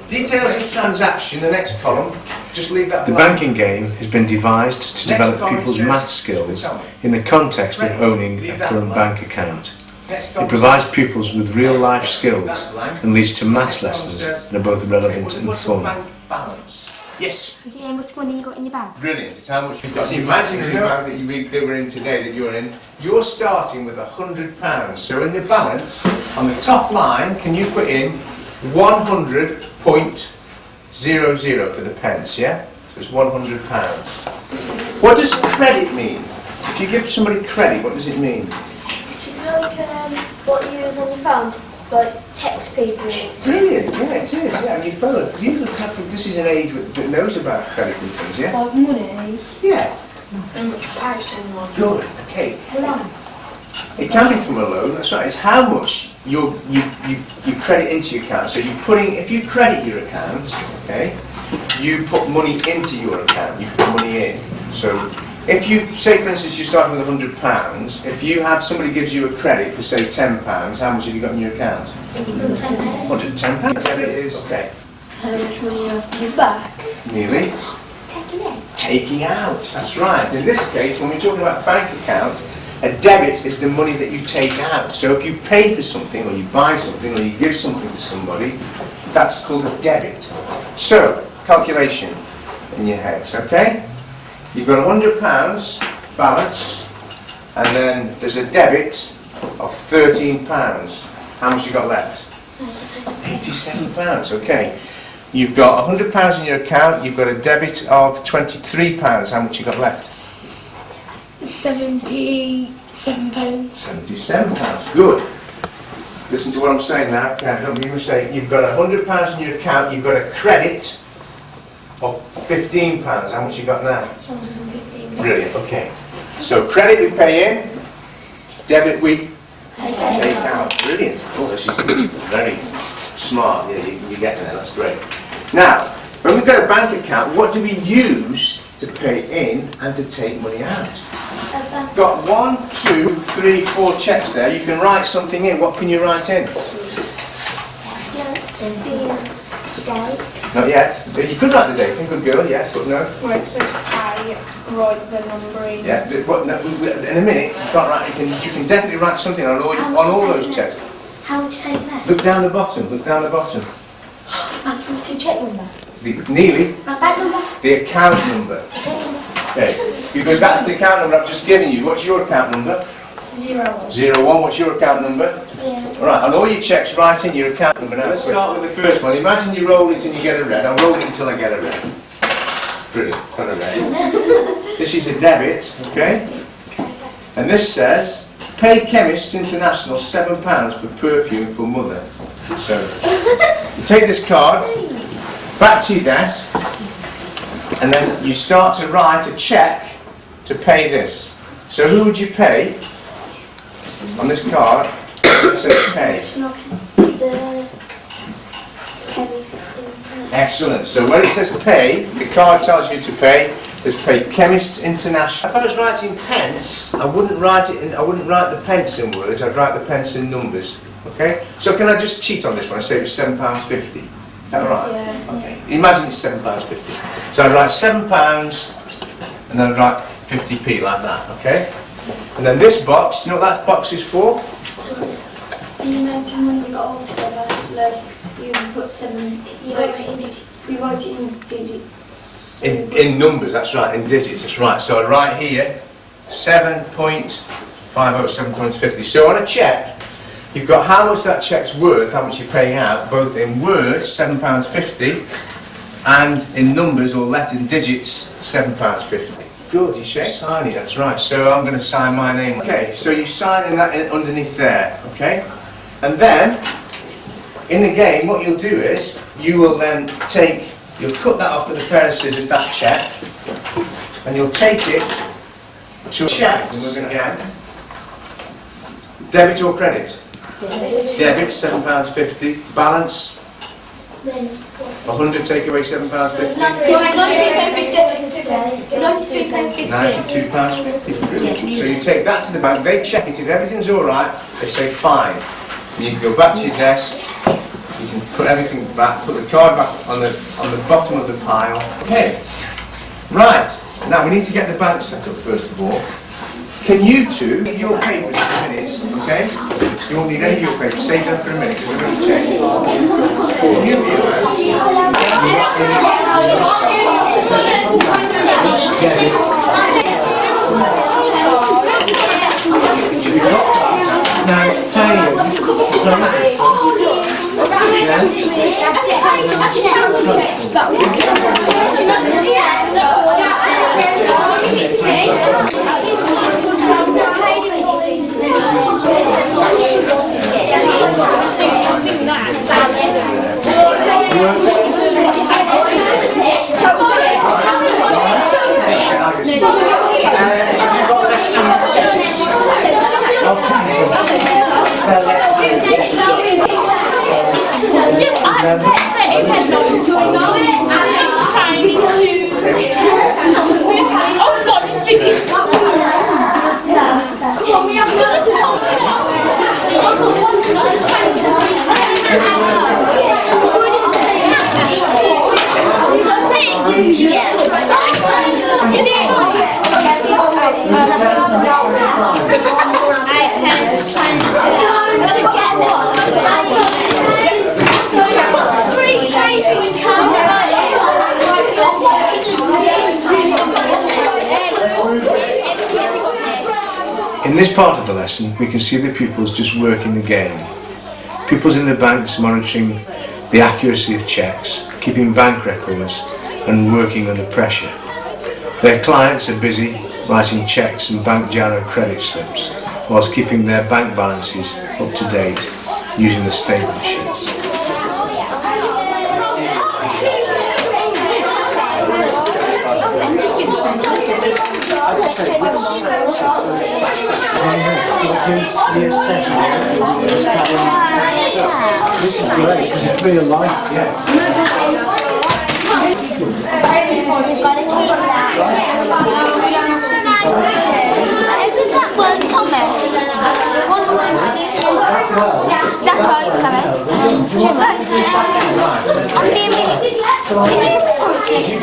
Details of transaction, the next column. Just leave that. The banking game has been devised to develop people's math skills in the context of owning a current bank account. It provides pupils with real life skills and leads to maths lessons that are both relevant and fun. Yes. Is it how much money you got in your bank? Brilliant. It's how much you've got. It's the imaginary bank that we're in today, that you're in. You're starting with £100. So in the balance, on the top line, can you put in 100.00 for the pence, yeah? So it's £100. What does credit mean? If you give somebody credit, what does it mean? It's like what you use on your phone, like text people. Brilliant, yeah, it is, yeah, and your phone. This is an age that knows about credit and things, yeah? Like money. Yeah. How much price on one? Good, okay. Loan. It can be from a loan, that's right. It's how much you credit into your account. So if you credit your account, okay, you put money into your account, you put money in. So if you, say for instance, you start with £100, if you have somebody gives you a credit for say £10, how much have you got in your account? £110. There it is, okay. How much money you have to give back? Nearly. Taking out, that's right. In this case, when we're talking about bank account, a debit is the money that you take out. So if you pay for something, or you buy something, or you give something to somebody, that's called a debit. So, calculation in your heads, okay? You've got £100 balance, and then there's a debit of £13. How much you got left? £87, okay. You've got £100 in your account, you've got a debit of £23. How much you got left? £77. £77, good. Listen to what I'm saying now, don't make a mistake. You've got £100 in your account, you've got a credit of £15. How much you got now? Brilliant, okay. So credit we pay in, debit we take out. Brilliant. Oh, this is very smart. Yeah, you're getting there, that's great. Now, when we've got a bank account, what do we use to pay in and to take money out? Got 1, 2, 3, 4 checks there. You can write something in. What can you write in? Not yet. You could write the date in, good girl, yes, but no. Where it says pay, write the number in. Yeah, but no, in a minute, you can't write. You can definitely write something on all those checks. How much take that? Look down the bottom. Look down the bottom. To check number. Nearly. My bad number. The account number. Okay, because that's the account number I've just given you. What's your account number? 01. 01. What's your account number? Yeah. All right, on all your checks, write in your account number now. Let's start with the first one. Imagine you roll it and you get a red. I'll roll it until I get a red. Brilliant, got a red. This is a debit, okay? And this says, pay Chemists International £7 for perfume for mother. So, you take this card, back to your desk, and then you start to write a cheque to pay this. So who would you pay on this card? It says pay. The Chemist International. Excellent. So when it says pay, the card tells you to pay. There's pay Chemists International. If I was writing pence, I wouldn't write the pence in words. I'd write the pence in numbers. Okay. So can I just cheat on this one? I say it's £7.50. Is that right? Yeah. Okay. Imagine it's £7.50. So I'd write £7 and then I'd write 50p like that. Okay. And then this box. Do you know what that box is for? You imagine when you got all together, like you put some, you write it in digits. You write it in digits. In numbers, that's right, in digits, that's right. So right here, 7.50, 7.50. So on a cheque, you've got how much that cheque's worth, how much you're paying out, both in words, £7.50, and in numbers or lettered in digits, £7.50. Good, you shake. Sign it, that's right. So I'm going to sign my name. Okay, so you sign in that underneath there, okay? And then, in the game, what you'll do is, you will then you'll cut that off with a pair of scissors, that cheque, and you'll take it to a cheque. And we're going to get debit or credit? Debit, £7.50. Balance? 100 take away £7.50. £92.50. Brilliant. So you take that to the bank, they check it, if everything's alright, they say fine. And you can go back to your desk, You can put everything back, put the card back on the bottom of the pile. Okay. Right. Now we need to get the bank set up first of all. Can you two get your papers in a minute, okay? You won't need any of your papers. Save them for a minute because we're going to change. Can you be Now, tiny. In this part of the lesson, we can see the pupils just working the game. Pupils in the banks monitoring the accuracy of checks, keeping bank records and working under pressure. Their clients are busy writing checks and bank gyro credit slips whilst keeping their bank balances up to date using the statement sheets. This is great because it's real life, That's right, sorry.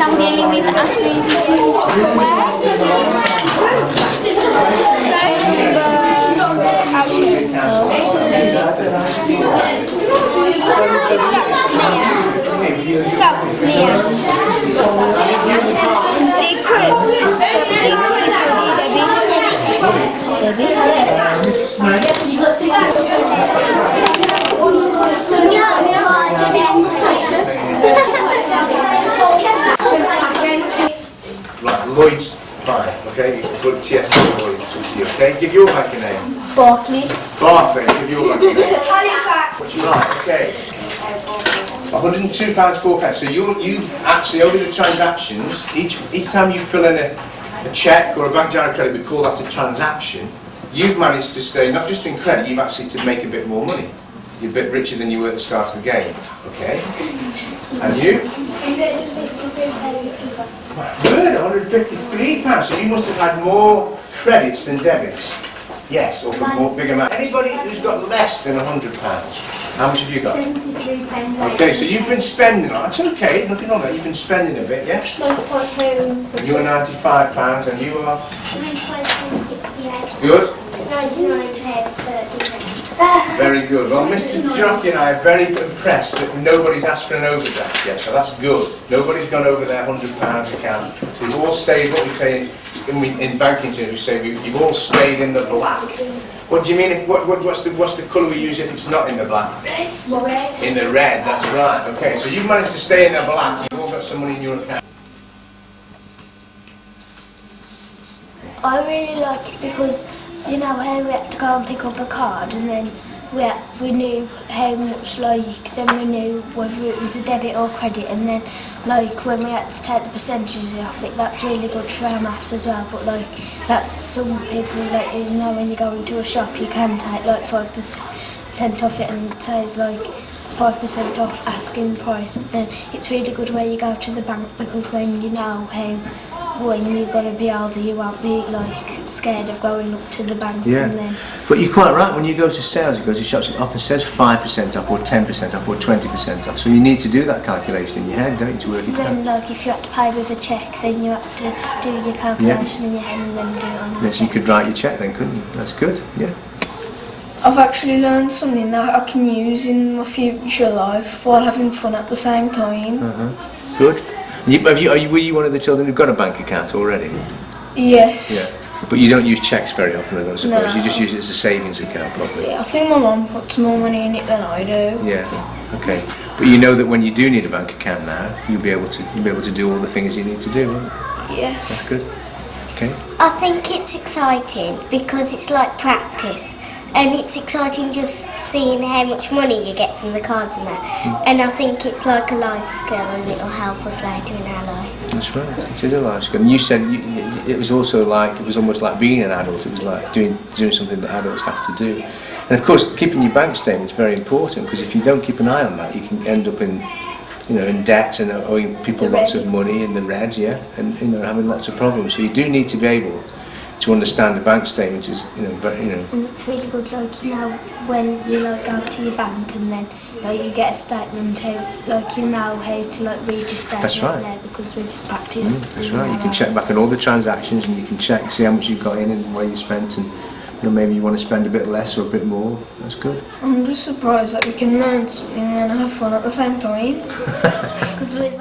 I'm dealing with Ashley to somewhere. Right, Lloyd's fine, okay? You can put TSB Lloyd's up to you, okay? Give your banking name. Barclays. Barclays, give your banking name. Halifax. Right, okay. £102.04. So you actually, over the transactions, each time you fill in a cheque or a bank gyro credit, we call that a transaction. You've managed to stay, not just in credit, you've actually to make a bit more money. You're a bit richer than you were at the start of the game, okay? And you? Good, £153. So you must have had more credits than debits. Yes, or for more big amount. Anybody who's got less than £100, how much have you got? £73. Okay, so you've been spending, that's okay, nothing wrong with that, you've been spending a bit, yes? And you are £95 and you are? Good? Very good. Well, Mr. Jockey and I are very impressed that nobody's asked for an overdraft yet, so that's good. Nobody's gone over their £100 account. So you've all stayed, what we say in banking terms, we say you've all stayed in the black. What do you mean? What's the colour we use if it's not in the black? Red. In the red, that's right. Okay, so you've managed to stay in the black. You've all got some money in your account. I really like it because, you know, how we had to go and pick up a card and then we knew how much, then we knew whether it was a debit or credit, and then, when we had to take the percentages off it, that's really good for our maths as well, but, that's some people, when you go into a shop, you can take, 5% off it, and it says, 5% off asking price, and then it's really good where you go to the bank because then you know how when you're going to be older, you won't be like scared of going up to the bank Yeah. and then. But you're quite right, when you go to sales, you go to shops, it often says 5% off or 10% off or 20% off. So you need to do that calculation in your head, don't you, to work So it then, out. like, if you had to pay with a cheque, then you have to do your calculation in your head and then do it on the Yes, you cheque. could write your cheque then, couldn't you? That's good, yeah. I've actually learned something that I can use in my future life while having fun at the same time. Good. Were you one of the children who've got a bank account already? Yes. Yeah. But you don't use cheques very often, I don't suppose. No. You just use it as a savings account, probably. Yeah, I think my mum puts more money in it than I do. Yeah. Okay. But you know that when you do need a bank account now, you'll be able to do all the things you need to do, won't you? That's Yes. good. Okay. I think it's exciting because it's like practice, and it's exciting just seeing how much money you get from the cards and that. And I think it's like a life skill, and it'll help us later in our lives. That's right. It is a life skill. And you said it was also like, it was almost like being an adult. It was like doing something that adults have to do. And of course, keeping your bank statement is very important, because if you don't keep an eye on that, you can end up in debt and owing people lots of money in the red, yeah, and having lots of problems. So you do need to be able to understand the bank statement is, And it's really good, like, when you like go to your bank and then you get a statement out, like, you know how to like read your statement. That's right. There because we've practiced. That's right. You can check back on all the transactions, and you can see how much you've got in and where you spent, and maybe you want to spend a bit less or a bit more. That's good. I'm just surprised that we can learn something and have fun at the same time. Because we've